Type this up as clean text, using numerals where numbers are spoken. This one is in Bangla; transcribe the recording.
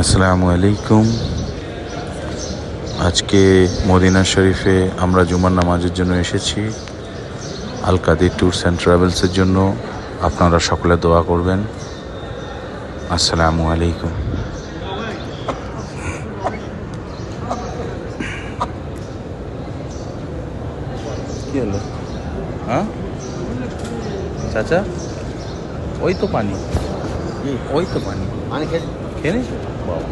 আসসালামু আলাইকুম। আজকে মদিনা শরীফে আমরা জুমার নামাজের জন্য এসেছি। আল কাদির ট্যুরস অ্যান্ড ট্রাভেলসের জন্য আপনারা সকলে দোয়া করবেন। আসসালামু আলাইকুম। কি হলো? হ্যাঁ চাচা, ওই তো পানি, ওই তো পানি খেয়ে নিয়েছো বাবা।